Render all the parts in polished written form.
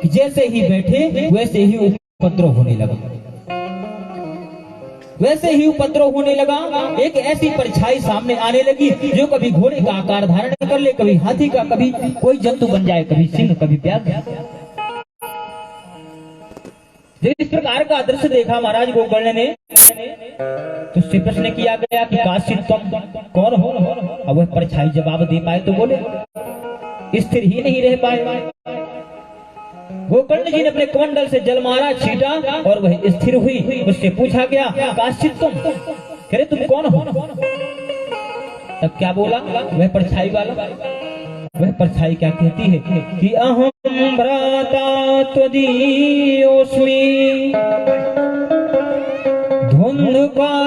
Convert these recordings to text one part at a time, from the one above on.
कि जैसे ही बैठे वैसे ही उपद्रव होने लगा, वैसे ही उपद्रव होने लगा। एक ऐसी परछाई सामने आने लगी जो कभी घोड़े का आकार धारण कर ले, कभी हाथी का, कभी कोई जंतु बन जाए, कभी सिंह, कभी व्याघ्र। जब इस प्रकार का दृश्य देखा महाराज गोकर्ण ने, तो उससे प्रश्न किया गया कि काशी तुम कौन हो? अब वह परछाई जवाब दे पाए तो बोले, स्थिर ही नहीं रह पाए। गोकर्ण जी ने अपने कमंडल से जल मारा, छीटा और वह स्थिर हुई। उससे पूछा गया, काशी तुम, कह रहे तुम कौन हो? तब क्या बोला वह परछाई वाला? वह परछाई क्या कहती है कि अहम भ्राता त्वदीयोऽस्मि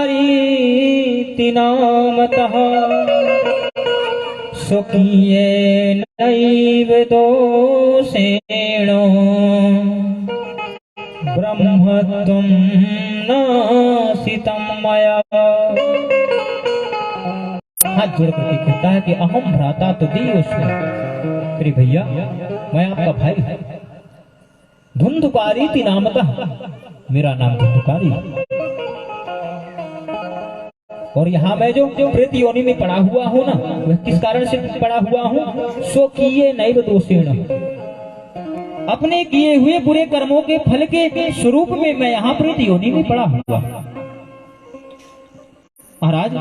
धुंधुकारीति नामतः स्वकीयेन नैव दोषेण ब्रह्मत्वं नासितं मया। हाथ जोड़ करके कहता है कि अहम भ्राता त्वदीयोऽस्मि, अरे भैया मैं आपका भाई हूं। धुंधुकारीति नामतः, मेरा नाम धुंधुकारी। और यहाँ मैं जो प्रेत योनि में पड़ा हुआ हूँ ना, वह किस कारण से पड़ा हुआ हूँ? स्वकीय नैव दोषेण, अपने किए हुए बुरे कर्मों के फल के स्वरूप में मैं यहाँ प्रेत योनि में पड़ा हुआ। महाराज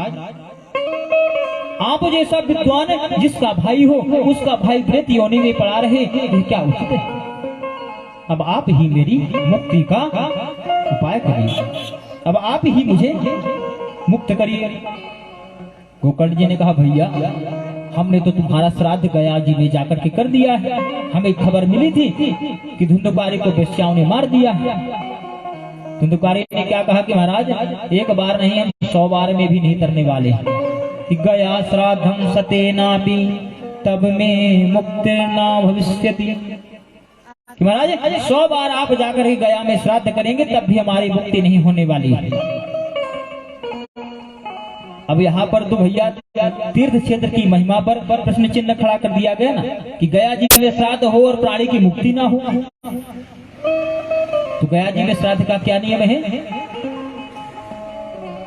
आप जैसा विद्वान जिसका भाई हो, उसका भाई प्रेत योनि में पड़ा रहे, ये क्या उचित है? अब आप ही मेरी मुक्ति का उपाय करिए, अब आप ही मुझे मुक्त करिए। गोकर्ण जी ने कहा, भैया हमने तो तुम्हारा श्राद्ध गया जी में जाकर के कर दिया है। हमें खबर मिली थी कि धुंधुकारी को वेश्याओं ने मार दिया है। धुंधुकारी ने क्या कहा कि महाराज एक बार नहीं, हम 100 बार में भी नहीं करने वाले कि गया श्राद्धम सतेनापि तब में मुक्त ना भविष्यति। कि महाराज 100 बार आप जाकर के गया में श्राद्ध करेंगे तब भी हमारी मुक्ति नहीं होने वाली है। अब यहाँ पर तो भैया तीर्थ क्षेत्र की महिमा पर प्रश्न चिन्ह खड़ा कर दिया गया ना कि गया जी में श्राद्ध हो और प्राणी की मुक्ति ना हो। तो गया जी में श्राद्ध का क्या नियम है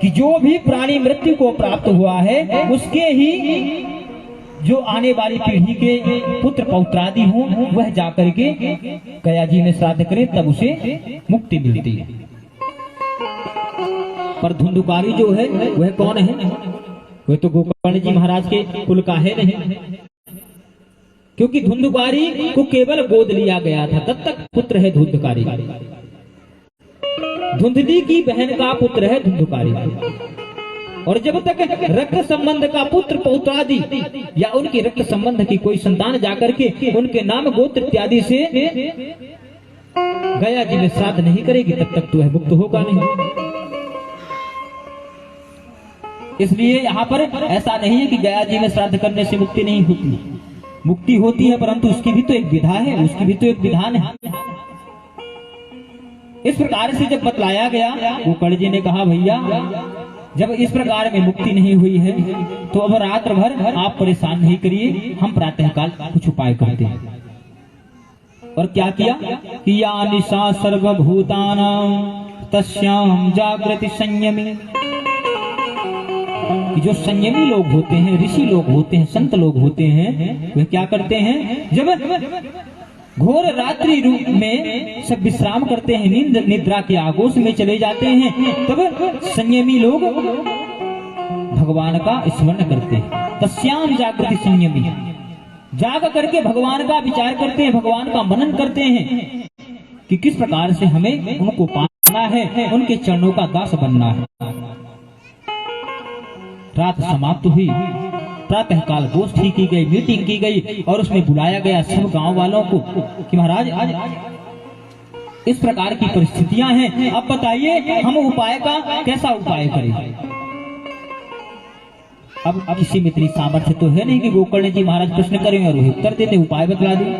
कि जो भी प्राणी मृत्यु को प्राप्त हुआ है उसके ही जो आने वाली पीढ़ी के पुत्र पौत्रादि हों वह जाकर के गया जी में श्राद्ध करे, तब उसे मुक्ति मिलती है। पर धुंधुकारी जो है वह कौन है? वह तो गोकर्ण जी महाराज के कुल का है नहीं, क्योंकि धुंधुकारी को केवल गोद लिया गया था, तब तक पुत्र है धुंधुकारी। धुंधली की बहन का पुत्र है धुंधुकारी। और जब तक रक्त संबंध का पुत्र पौत्रादि या उनके रक्त संबंध की कोई संतान जाकर के उनके नाम गोत्र इत्यादि से गया जी में श्राद्ध नहीं करेगी, तब तक तो वह मुक्त होगा नहीं। इसलिए यहाँ पर ऐसा नहीं है कि गया जी में श्राद्ध करने से मुक्ति नहीं होती, मुक्ति होती है, परंतु उसकी भी तो एक विधा है, उसकी भी तो एक विधान है। इस प्रकार से जब बतलाया गया, गोकर्ण जी ने कहा, भैया जब इस प्रकार में मुक्ति नहीं हुई है तो अब रात्र भर आप परेशान नहीं करिए, हम प्रातःकाल कुछ उपाय करते हैं। और क्या किया कि या निशा सर्वभूतानां तस्याम जागृति संयमी। जो संयमी लोग होते हैं, ऋषि लोग होते हैं, संत लोग होते हैं, वे क्या करते हैं, जब घोर रात्रि रूप में सब विश्राम करते हैं, नींद निद्रा के आगोश में चले जाते हैं, तब संयमी लोग भगवान का स्मरण करते हैं। तस्याम जागृति संयमी, जाग करके भगवान का विचार करते हैं, भगवान का मनन करते हैं कि किस प्रकार से हमें उनको पाना है, उनके चरणों का दास बनना है। रात समाप्त हुई, प्रातःकाल गोष्ठी की गई, मीटिंग की गई और उसमें बुलाया गया सब गांव वालों को कि महाराज आज इस प्रकार की परिस्थितियां हैं, अब बताइए हम उपाय का कैसा उपाय करें। अब किसी में इतनी सामर्थ्य तो है नहीं कि गोकर्ण जी महाराज प्रश्न करें और उत्तर देते, उपाय बतला दें।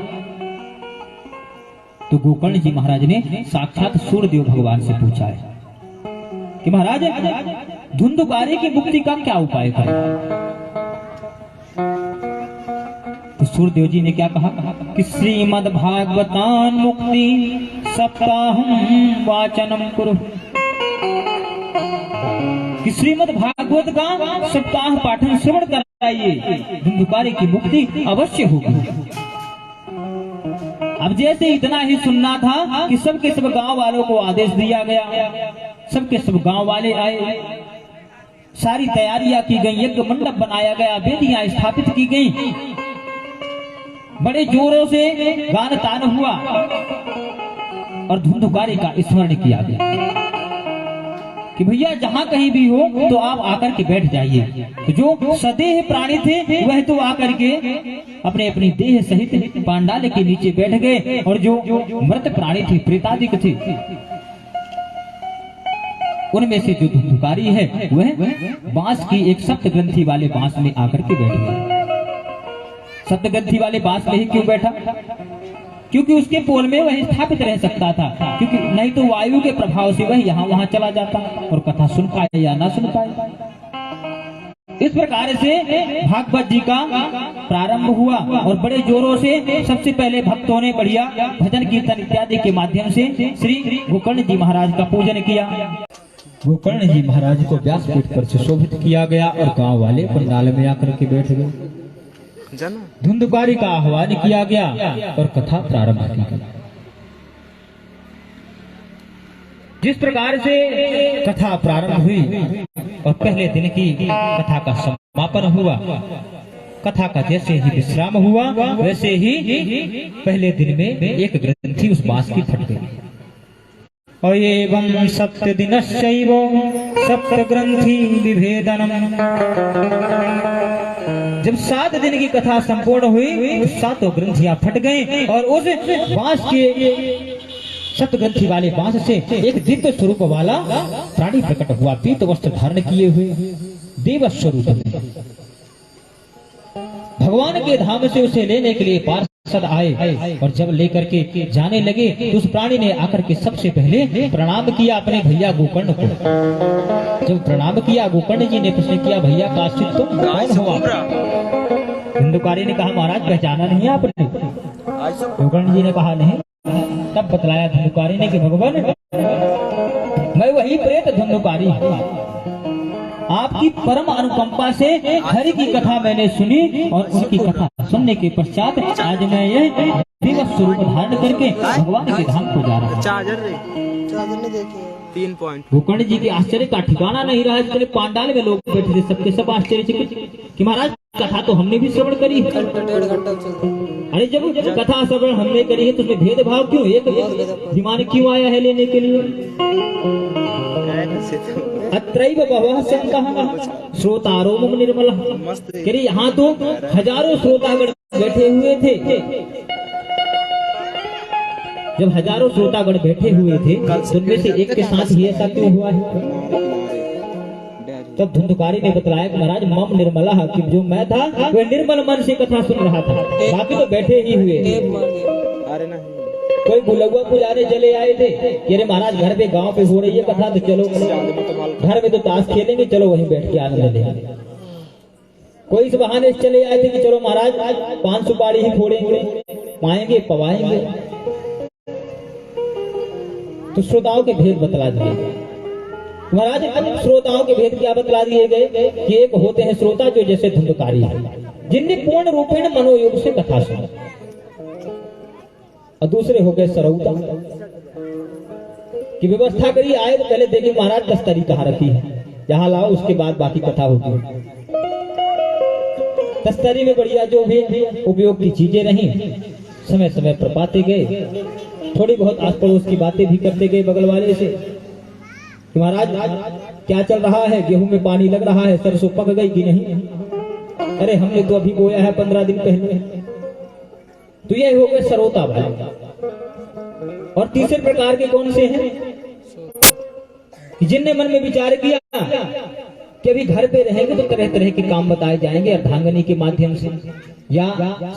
तो गोकर्ण जी महाराज ने साक्षात सूर्यदेव भगवान से पूछा है कि महाराज धुंधुकारी की मुक्ति का क्या उपाय करें। तो सूर्यदेव जी ने क्या कहा कि श्रीमद् भागवतान मुक्ति सप्ताहम वाचनम कुरु, कि श्रीमद् भागवत का सप्ताह पाठन श्रवण कराइए, धुंधुकारी की मुक्ति अवश्य होगी। अब जैसे इतना ही सुनना था कि सबके सब गांव वालों को आदेश दिया गया, सबके सब गांव वाले आए, सारी तैयारियां की गई, यज्ञ मंडप बनाया गया, वेदियां स्थापित की गई, बड़े जोरों से गान तान हुआ और धुंधुकारी का स्मरण किया गया कि भैया जहां कहीं भी हो तो आप आकर के बैठ जाइए। तो जो सदेह प्राणी थे वह तो आकर के अपने अपनी देह सहित पांडाल के नीचे बैठ गए, और जो मृत प्राणी थे, प्रेतादिक थे, उनमें से जो धुंधुकारी है वह बांस की एक सप्त ग्रंथि वाले बांस में आकर के बैठ गया। सप्त ग्रंथि वाले बांस में ही क्यों बैठा? क्योंकि उसके पोल में वह स्थापित रह सकता था, क्योंकि नहीं तो वायु के प्रभाव से वह यहाँ वहां चला जाता और कथा सुन पाए या ना सुन पाए। इस प्रकार से भागवत जी का प्रारंभ हुआ और बड़े जोरों से सबसे पहले भक्तों ने बढ़िया भजन कीर्तन इत्यादि के माध्यम से श्री गोकर्ण जी महाराज का पूजन किया। गोकर्ण जी महाराज को व्यासपीठ पर सुशोभित किया गया और गांव वाले पंडाल में आकर के बैठ गए। धुंधुकारी का आह्वान किया गया और कथा प्रारंभ की गई। जिस प्रकार से कथा प्रारंभ हुई और पहले दिन की कथा का समापन हुआ, कथा का जैसे ही विश्राम हुआ वैसे ही पहले दिन में एक ग्रंथि उस बांस की फट गई। और एवं सप्त दिनश्चैव सप्त ग्रंथि विभेदनम, जब 7 दिन की कथा संपूर्ण हुई तो 7 ग्रंथियां फट गई और उस बांस के सप्त ग्रंथि वाले बांस से एक दिव्य स्वरूप वाला प्राणी प्रकट हुआ, पीत वस्त्र धारण किए हुए देव स्वरूप में। भगवान के धाम से उसे लेने के लिए पार्षद आए और जब लेकर के जाने लगे तो उस प्राणी ने आकर के सबसे पहले प्रणाम किया अपने भैया गोकर्ण को। जब प्रणाम किया, गोकर्ण जी ने प्रश्न किया, भैया काश्चित तुम कौन हुआ? धुंधुकारी ने कहा, महाराज पहचाना नहीं आपने? गोकर्ण जी ने कहा नहीं। तब बतलाया धुंधुकारी ने कि भगवान मैं वही प्रेत धुंधुकारी, आपकी परम अनुकंपा से हरि की कथा मैंने सुनी और उनकी कथा सुनने के पश्चात आज मैं ये दिव्य स्वरूप धारण करके भगवान के धाम को जा रहा हूँ। चादर ने देखी 3 पॉइंट। गोकर्ण जी के आश्चर्य का ठिकाना नहीं रहा। जितने पांडाल में लोग बैठे थे सबके सब आश्चर्यचकित कि महाराज कथा तो हमने भी श्रवण करी है। 1.5 घंटा चलती। अरे जब कथा श्रवण हमने करी है तो उसमें भेदभाव क्यों? एक विमान क्यों आया है लेने के लिए? अत्रैव बहवः सन्तः श्रोतारो मम निर्मलः। कह रही यहाँ तो हजारों श्रोतागण बैठे हुए थे। जब हजारों श्रोतागण बैठे हुए थे तो उनमें से एक के साथ ही ऐसा क्यों हुआ है? तब धुंधुकारी ने बतलाया कि महाराज मम निर्मला, कि जो मैं था वह निर्मल मन से कथा सुन रहा था, बाकी तो बैठे ही हुए। अरे नहीं, कोई बुलगुआ पुजारे चले आए थे कि अरे महाराज घर पे गांव पे हो रही है कथा, तो चलो घर में तो ताश खेलेंगे, चलो वहीं बैठ के आनंद लेंगे। कोई इस बहाने चले आए थे कि चलो महाराज आज 5 सुपारी ही फोड़ेंगे, पाएंगे पवाएंगे। तो श्रोताओं के भेद बतला दिए महाराज। श्रोताओं के भेद क्या बतला दिए गए कि एक होते हैं श्रोता जो जैसे धुंधुकारी है, जिनने पूर्ण रूपेण मनोयोग से कथा सुनी, और दूसरे हो गए सरौता की व्यवस्था करी। आए तो पहले देखिए महाराज तस्तरी कहाँ रखी है, यहाँ लाओ, उसके बाद बाकी कथा होगी। तस्तरी में बढ़िया जो भी उपयोग की चीजें रही समय समय पर पाते गए, थोड़ी बहुत आस पड़ोस की बातें भी करते गए बगल वाले से कि महाराज क्या चल रहा है, गेहूं में पानी लग रहा है, सरसों पक गई कि नहीं? अरे हमने तो अभी बोया है 15 दिन पहले। तो ये हो गए सरोता वाले। और तीसरे प्रकार के कौन से हैं कि जिनने मन में विचार किया कि अभी घर पे रहेंगे तो तरह तरह के काम बताए जाएंगे अर्धांगनी के माध्यम से या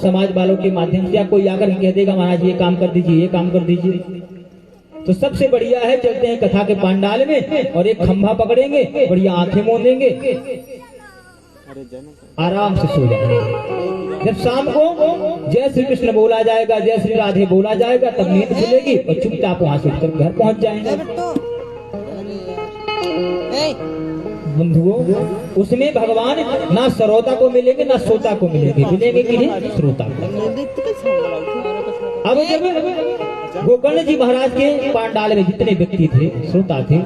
समाज वालों के माध्यम से, या कोई आकर कह देगा महाराज ये काम कर दीजिए, ये काम कर दीजिए। तो सबसे बढ़िया है चलते हैं कथा के पंडाल में और एक खंभा पकड़ेंगे, बढ़िया आंखें मूंदेंगे अरे जन आराम से सो जाए। जब शाम को जय श्री कृष्ण बोला जाएगा, जय श्री राधे बोला जाएगा, तब नींद खुलेगी और चुपचाप वहां से उठकर घर पहुंच जाएंगे। बंधुओं, उसमें भगवान ना श्रोता को मिलेंगे ना श्रोता को मिलेंगे, मिलेंगे किन्हें? श्रोता को। अब जब गोकर्ण जी महाराज के पांडाल में जितने व्यक्ति थे, श्रोता थे,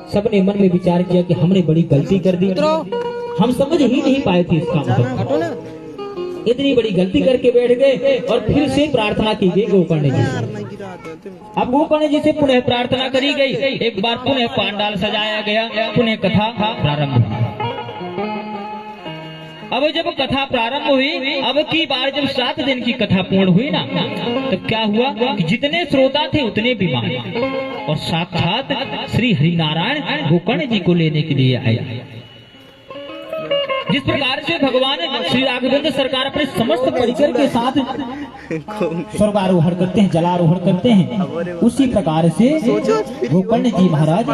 सबने मन में विचार किया कि हमने बड़ी गलती कर दी, हम समझ ही नहीं पाए थे इसका मतलब, इतनी बड़ी गलती करके बैठ गए। और फिर से प्रार्थना की गई गोकर्ण जी से। अब गोकर्ण जी से पुनः प्रार्थना करी गई, एक बार पुनः पांडाल सजाया गया, पुनः कथा प्रारंभ हुई। अब जब कथा प्रारंभ हुई, अब की बार जब 7 दिन की कथा पूर्ण हुई ना, तब क्या हुआ कि जितने श्रोता थे उतने बीमार, और साक्षात श्री हरिनारायण गोकर्ण जी को लेने के लिए आए। जिस प्रकार से भगवान श्री राघवेंद्र सरकार अपने समस्त परिकर के साथ स्वर्गारोहण करते हैं, जलारोहण करते हैं, उसी प्रकार से गोकर्ण जी महाराज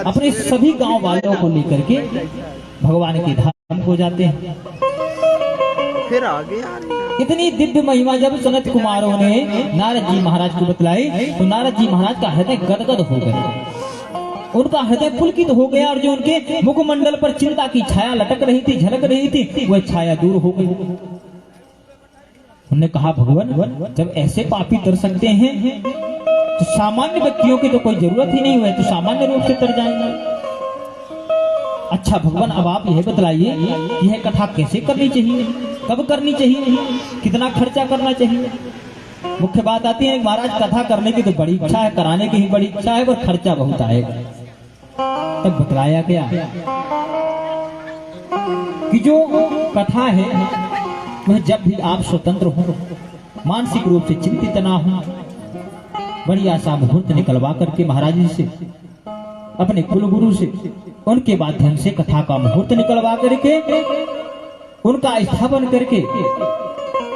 अपने सभी गांव वालों को लेकर के भगवान के धाम को जाते हैं। फिर आगे इतनी दिव्य महिमा जब सनत कुमारों ने नारद जी महाराज को बतलाई, तो नारद जी महाराज का हृदय गदगद हो गया, उनका हृदय पुलकित हो गया, और जो उनके मुखमंडल पर चिंता की छाया लटक रही थी, झलक रही थी, वह छाया दूर हो गई। उन्होंने कहा, भगवान जब ऐसे पापी तर सकते हैं तो सामान्य व्यक्तियों की तो कोई जरूरत ही नहीं हुई, तो सामान्य रूप से तर जाएंगे। अच्छा भगवान, अब आप यह बतलाइए यह कथा कैसे करनी चाहिए, कब करनी चाहिए, कितना खर्चा करना चाहिए। मुख्य बात आती है महाराज, कथा करने की तो बड़ी इच्छा है, कराने की ही बड़ी इच्छा है, पर खर्चा बहुत आएगा। तब बतलाया गया कि जो कथा है वह जब भी आप स्वतंत्र हो, मानसिक रूप से चिंतित ना हो, बढ़िया सा मुहूर्त निकलवा करके महाराज जी से, अपने कुलगुरु से, उनके माध्यम से कथा का मुहूर्त निकलवा करके, उनका स्थापन करके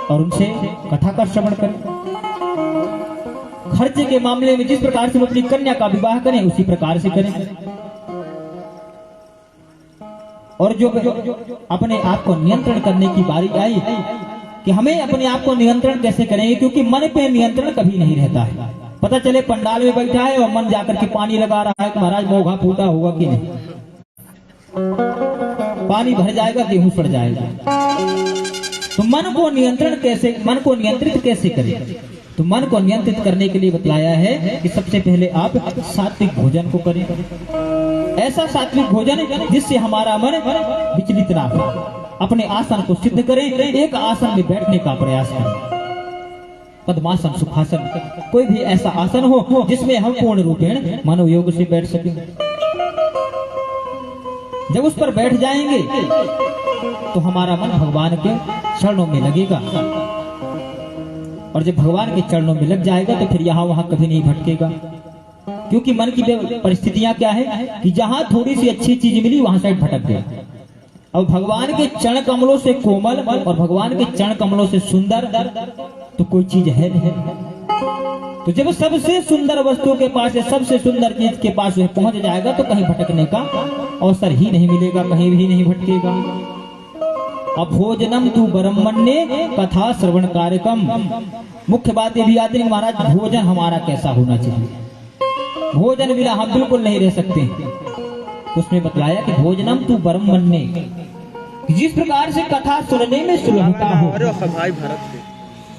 और उनसे कथा का श्रवण करें। खर्चे के मामले में जिस प्रकार से अपनी कन्या का विवाह करें उसी प्रकार से करें। और जो अपने आप को नियंत्रण करने की बारी आई कि हमें अपने आप को नियंत्रण कैसे करेंगे, क्योंकि मन पे नियंत्रण कभी नहीं रहता है। पता चले पंडाल में बैठा है और मन जाकर के पानी लगा रहा है कि महाराज मोघा फूटा होगा कि नहीं, पानी भर जाएगा, गेहूं सड़ जाएगा। तो मन को नियंत्रित कैसे करें? तो मन को नियंत्रित करने के लिए बतलाया है कि सबसे पहले आप सात्विक भोजन को करें, ऐसा सात्विक भोजन जिससे हमारा मन विचलित ना हो। अपने आसन को सिद्ध करें, एक आसन में बैठने का प्रयास करें, पद्मासन, सुखासन, कोई भी ऐसा आसन हो जिसमें हम पूर्ण रूपेण मनोयोग से बैठ सकें। जब उस पर बैठ जाएंगे तो हमारा मन भगवान के चरणों में लगेगा, और जब भगवान के चरणों में लग जाएगा तो फिर यहाँ वहां कभी नहीं भटकेगा। क्योंकि मन की परिस्थितियां क्या है कि जहां थोड़ी सी अच्छी चीज मिली वहां साइड भटक गया। अब भगवान के चरण कमलों से कोमल और भगवान के चरण कमलों से सुंदर तो कोई चीज है नहीं। तो जब सबसे सुंदर वस्तु के पास, सबसे सुंदर चीज के पास वह पहुंच जाएगा तो कहीं भटकने का अवसर ही नहीं मिलेगा, कहीं भी नहीं भटकेगा। अभोजनम तू ब्रह्मण्य कथा श्रवण कार्यक्रम। मुख्य बात ये भी आती है महाराज, भोजन हमारा कैसा होना चाहिए, भोजन बिना हम बिल्कुल नहीं रह सकते। उसमें बतलाया कि भोजनम तू ब्रह्मण्य, जिस प्रकार से कथा सुनने में सुलभता हो,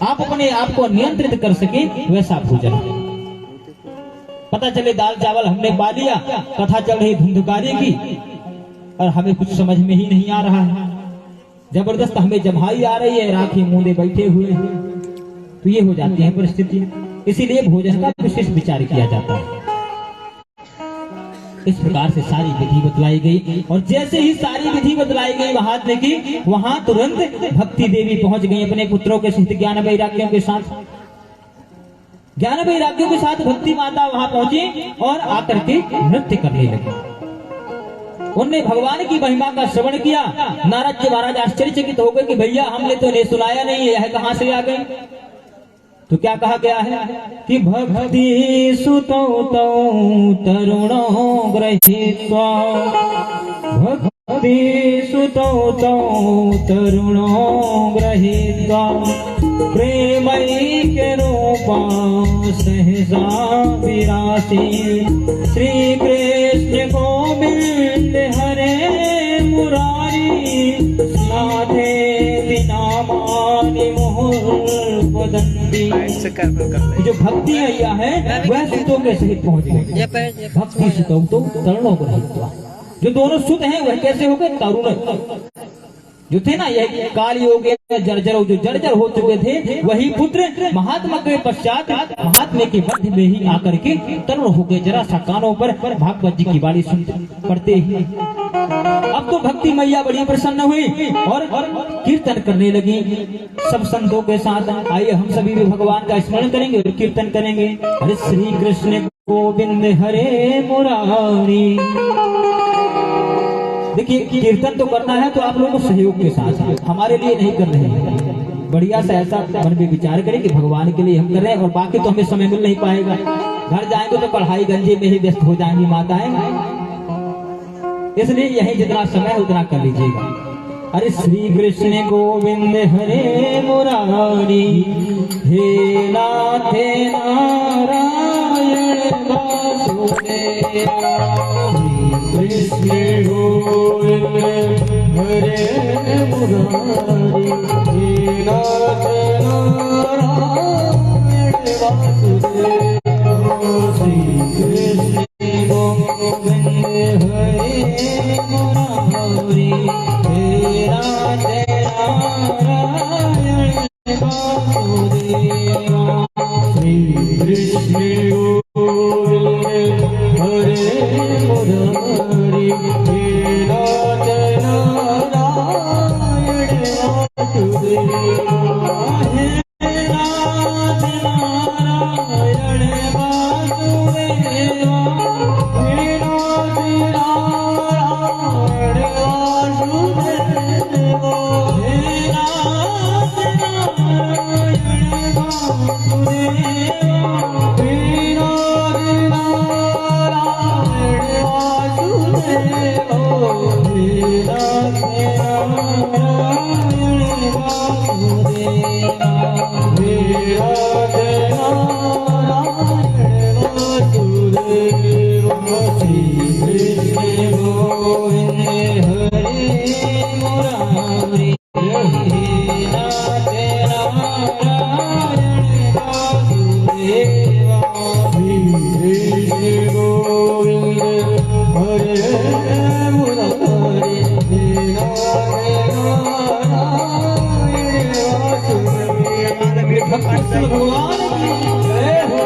आप अपने आप को नियंत्रित कर सके, वैसा भोजन। पता चले दाल चावल हमने पा लिया, कथा चल रही धुंधकारी की और हमें कुछ समझ में ही नहीं आ रहा है, जबरदस्त हमें जम्हाई आ रही है, राखी मूंदे बैठे हुए हैं, तो ये हो जाती है परिस्थिति। इसीलिए भोजन का विशेष विचार किया जाता है। इस प्रकार से सारी विधि बतलाई गई, और जैसे ही सारी विधि बतलाई गई महात्मा की, वहां तुरंत भक्ति देवी पहुंच गई अपने पुत्रों के साथ, ज्ञान वैराग्यों के साथ। ज्ञान वैराग्यों के साथ भक्ति माता वहां पहुंची और आकर के नृत्य करने लगी। उनने भगवान की महिमा का श्रवण किया। नारद जी महाराज आश्चर्यचकित हो गए कि भैया हमने तो इन्हें सुनाया नहीं है, यह कहां से आ गए। तो क्या कहा गया है कि भक्ति सुतो तो तरुणो ग्रहीत्वा, भक्ति भक्ति सुतौ तौ तरुणो गृहीत्वा प्रेमैक्य रूपा सहसा विरासी श्री कृष्ण गोविंद हरे मुरारी नाथे नामानि मुहुर् वदन्ति। जो भक्ति मैया है वह सुतों के सहित पहुंच गए। भक्ति सुतौ तो तरुणों गृहीत्वा, जो दोनों सुत हैं वह कैसे हो गए? तरुण जो थे ना, यह काल योग जर्जर, जो जर्जर हो चुके थे वही पुत्र महात्मा के पश्चात महात्मा के मध्य में ही आकर के तरुण हो गए। जरा सा कानों पर भागवत जी की वाणी सुन पढ़ते ही अब तो भक्ति मैया बड़ी प्रसन्न हुई और कीर्तन करने लगी सब संतों के साथ। आइए हम सभी भी भगवान का स्मरण करेंगे और कीर्तन करेंगे। हरे श्री कृष्ण गोविंद हरे मुरारी। देखिए कीर्तन तो करना है तो आप लोगों को सहयोग के साथ, हमारे लिए नहीं कर रहे हैं। बढ़िया सा ऐसा मन में विचार करें कि भगवान के लिए हम कर रहे हैं और बाकी तो हमें समय मिल नहीं पाएगा। घर जाएंगे तो पढ़ाई गंजे में ही व्यस्त हो जाएंगी माताएं, इसलिए यही जितना समय है उतना कर लीजिएगा। हरे श्री कृष्ण गोविंद हरे मुरारी, हे नाथ नारायण वासुदेवा। कृष्ण गोविंद हरे मुरारी, हे नाथ नारायण वासुदेवा। श्री कृष्ण गोविंद हरे मुरारी, हे नाथ नारायण वासुदेवा। श्री कृष्ण गोविंद हरे मुरारी, हे नाथ नारायण वासुदेवा। हे नाथ नारायण वासुदेवा, हे नाथ नारायण वासुदेवा, हे नाथ नारायण वासुदेवा, हे नाथ नारायण वासुदेवा, हे नाथ नारायण वासुदेवा, हे नाथ नारायण वासुदेवा। श्री कृष्ण गोविंद हरे मुरारी, हे नाथ नारायण वासुदेवा। श्री कृष्ण गोविंद हरे मुरारी, हे नाथ नारायण वासुदेवा। भक्ति भगवान की जय हो।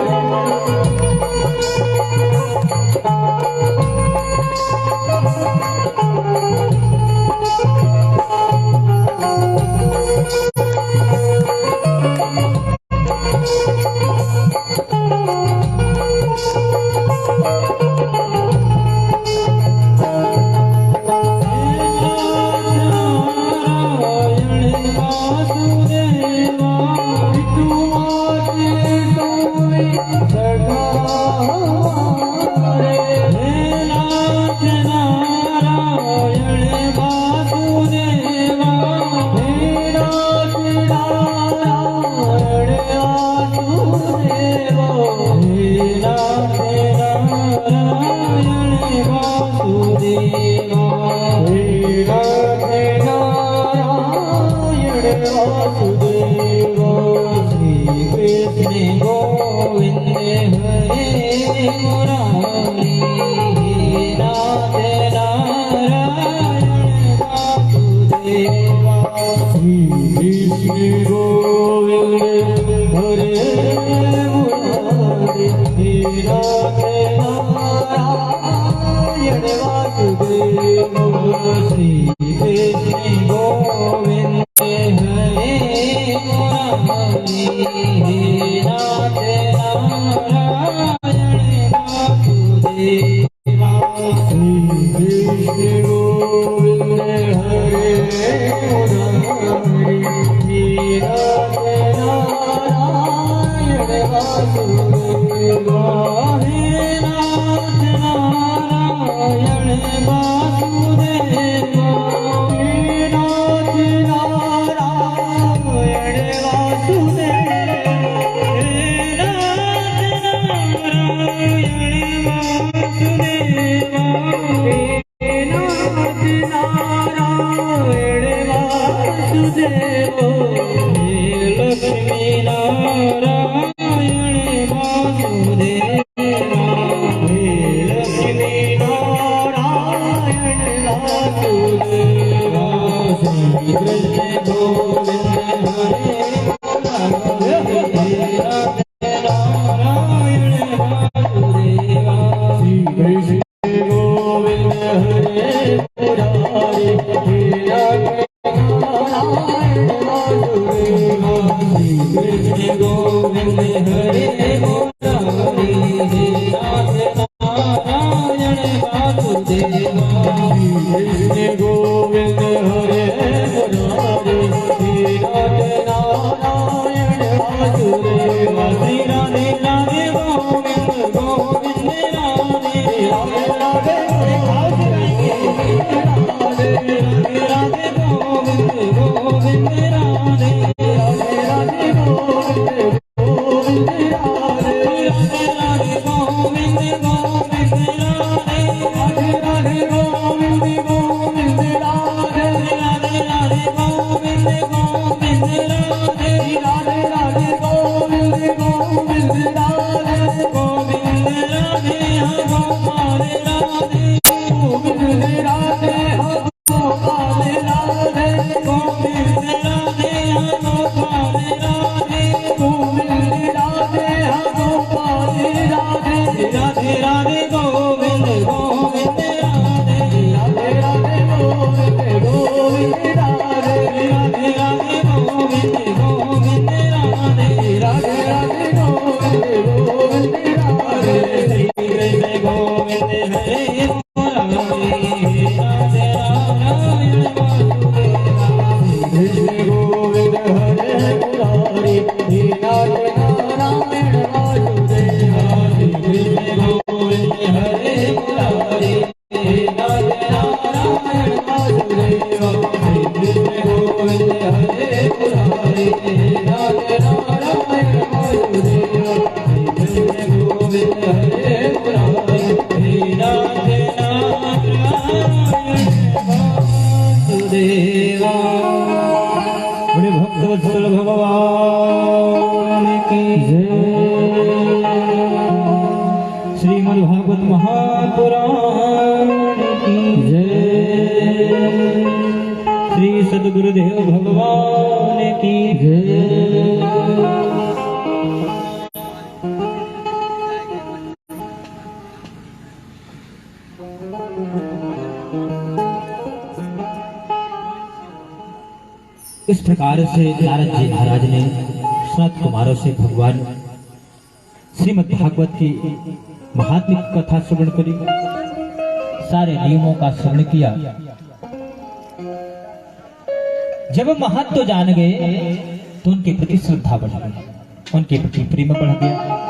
वासुदेवा। सदगुरुदेव भगवान की जय। इस प्रकार से नारद जी महाराज ने सनत कुमारों से भगवान श्रीमद् भागवत की महात्म्य कथा श्रवण करी, सारे नियमों का श्रवण किया। जब महत्व जान गए तो उनके प्रति श्रद्धा बढ़ गई, उनके प्रति प्रेम बढ़ गया।